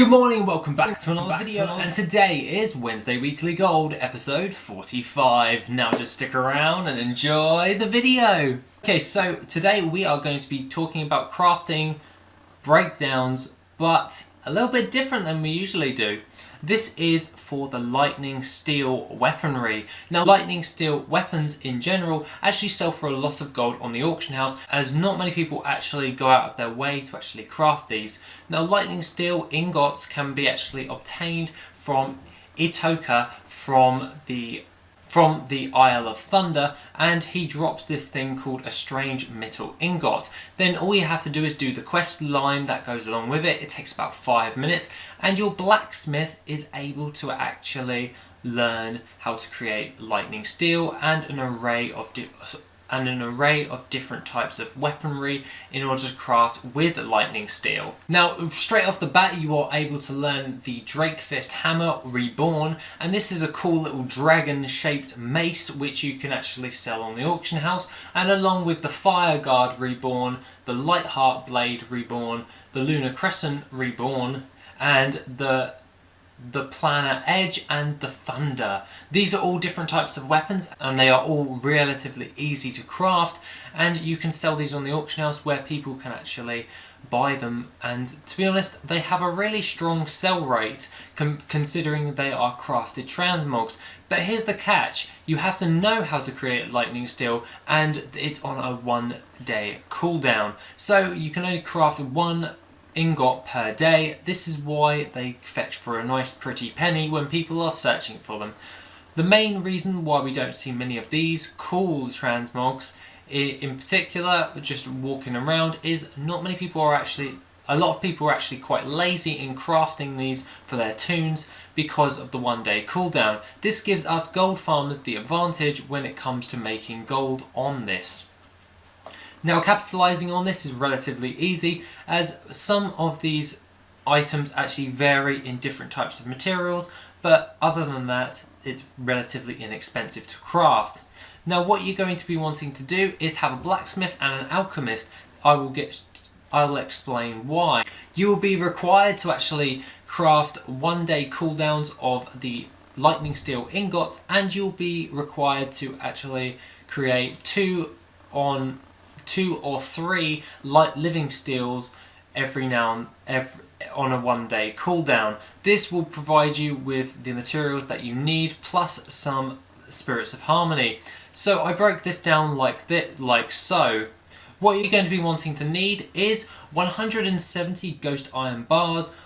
Good morning, welcome back to another video, and today is Wednesday Weekly Gold, episode 45. Now just stick around and enjoy the video. Okay, so today we are going to be talking about crafting breakdowns, but a little bit different than we usually do. This is for the lightning steel weaponry. Now, lightning steel weapons in general actually sell for a lot of gold on the auction house, as not many people actually go out of their way to actually craft these. Now, lightning steel ingots can be actually obtained from Itoka from the Isle of Thunder, and he drops this thing called a strange metal ingot. Then all you have to do is do the quest line that goes along with it. It takes about 5 minutes, and your blacksmith is able to actually learn how to create lightning steel and an array of different types of weaponry in order to craft with lightning steel. Now, straight off the bat, you are able to learn the Drake Fist Hammer Reborn, and this is a cool little dragon-shaped mace which you can actually sell on the auction house, and along with the Fire Guard Reborn, the Lightheart Blade Reborn, the Lunar Crescent Reborn, and the Planar Edge and the Thunder. These are all different types of weapons, and they are all relatively easy to craft, and you can sell these on the auction house where people can actually buy them, and to be honest, they have a really strong sell rate considering they are crafted transmogs. But here's the catch: you have to know how to create lightning steel, and it's on a 1-day cooldown, so you can only craft one ingot per day. This is why they fetch for a nice pretty penny when people are searching for them. The main reason why we don't see many of these cool transmogs in particular just walking around is a lot of people are actually quite lazy in crafting these for their toons because of the 1-day cooldown. This gives us gold farmers the advantage when it comes to making gold on this. Now, capitalising on this is relatively easy, as some of these items actually vary in different types of materials, but other than that, it's relatively inexpensive to craft. Now, what you're going to be wanting to do is have a blacksmith and an alchemist. I'll explain why. You will be required to actually craft 1-day cooldowns of the lightning steel ingots, and you'll be required to actually create two or three light living steels on a 1-day cooldown. This will provide you with the materials that you need, plus some spirits of harmony. So I broke this down like so. What you're going to be wanting to need is 170 ghost iron bars,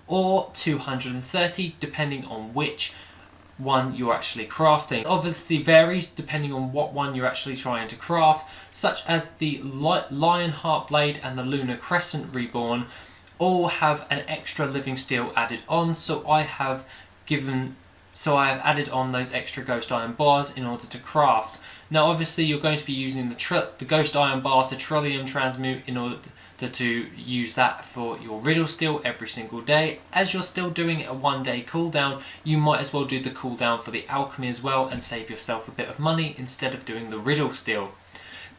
or 230 depending on which one you're actually crafting. It obviously varies depending on what one you're actually trying to craft, such as the Lionheart Blade and the Lunar Crescent Reborn all have an extra living steel added on, so I have added on those extra ghost iron bars in order to craft. Now, obviously you're going to be using the ghost iron bar to trillium transmute in order to use that for your riddle steel every single day. As you're still doing a 1-day cooldown, you might as well do the cooldown for the alchemy as well and save yourself a bit of money instead of doing the riddle steel.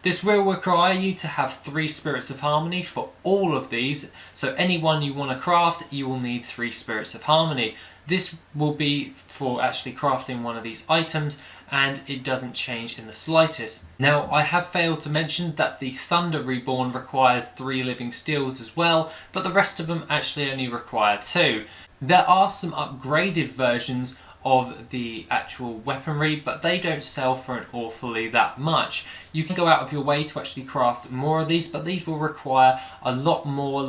This will require you to have 3 spirits of harmony for all of these, so any one you want to craft, you will need 3 spirits of harmony. This will be for actually crafting one of these items, and it doesn't change in the slightest. Now, I have failed to mention that the Thunder Reborn requires 3 living steels as well, but the rest of them actually only require 2. There are some upgraded versions of the actual weaponry, but they don't sell for an awfully that much. You can go out of your way to actually craft more of these, but these will require a lot more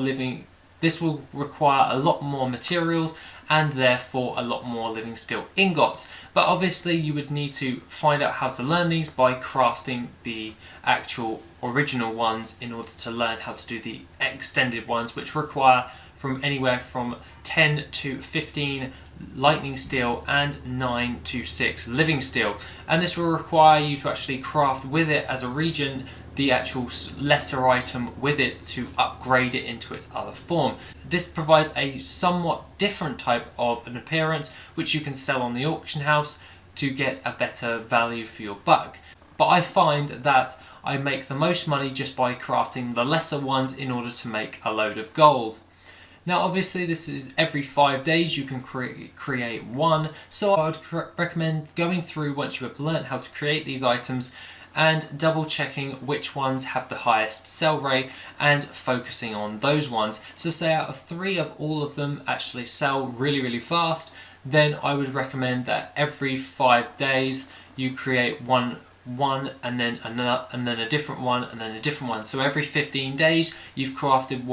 materials, and therefore a lot more living steel ingots. But obviously you would need to find out how to learn these by crafting the actual original ones in order to learn how to do the extended ones, which require from anywhere from 10 to 15 lightning steel and 9 to 6 living steel. And this will require you to actually craft with it as a region the actual lesser item with it to upgrade it into its other form. This provides a somewhat different type of an appearance which you can sell on the auction house to get a better value for your buck. But I find that I make the most money just by crafting the lesser ones in order to make a load of gold. Now obviously this is every 5 days you can create one, so I would recommend going through once you have learnt how to create these items and double checking which ones have the highest sell rate and focusing on those ones. So say out of 3 of all of them actually sell really fast, then I would recommend that every 5 days you create one and then another, and then a different one, and then a different one. So every 15 days you've crafted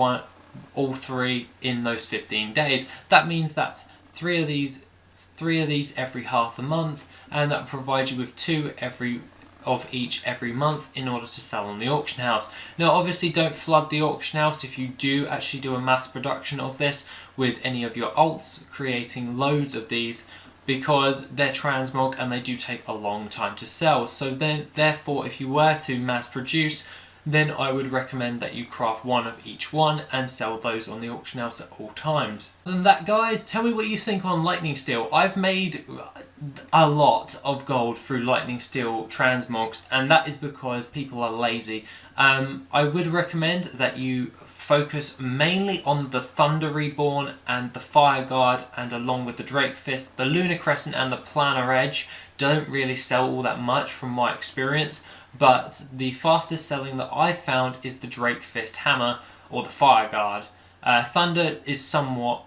all 3 in those 15 days. That means that's 3 of these every half a month, and that provides you with 2 of each every month in order to sell on the auction house. Now obviously don't flood the auction house if you do actually do a mass production of this with any of your alts, creating loads of these, because they're transmog and they do take a long time to sell. So then therefore if you were to mass produce, then I would recommend that you craft 1 of each one and sell those on the auction house at all times. Other than that, guys, tell me what you think on lightning steel. I've made a lot of gold through lightning steel transmogs, and that is because people are lazy. I would recommend that you focus mainly on the Thunder Reborn and the Fire Guard, and along with the Drake Fist. The Lunar Crescent and the Planar Edge don't really sell all that much from my experience, but the fastest selling that I've found is the Drake Fist Hammer or the Fire Guard. Thunder is somewhat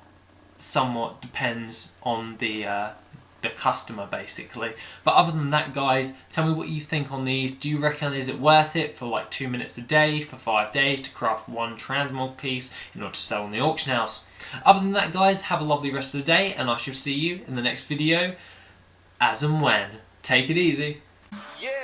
depends on the customer basically. But other than that, guys, tell me what you think on these. Do you reckon is it worth it for like 2 minutes a day for 5 days to craft 1 transmog piece in order to sell on the auction house? Other than that, guys, have a lovely rest of the day, and I shall see you in the next video as and when. Take it easy. Yeah.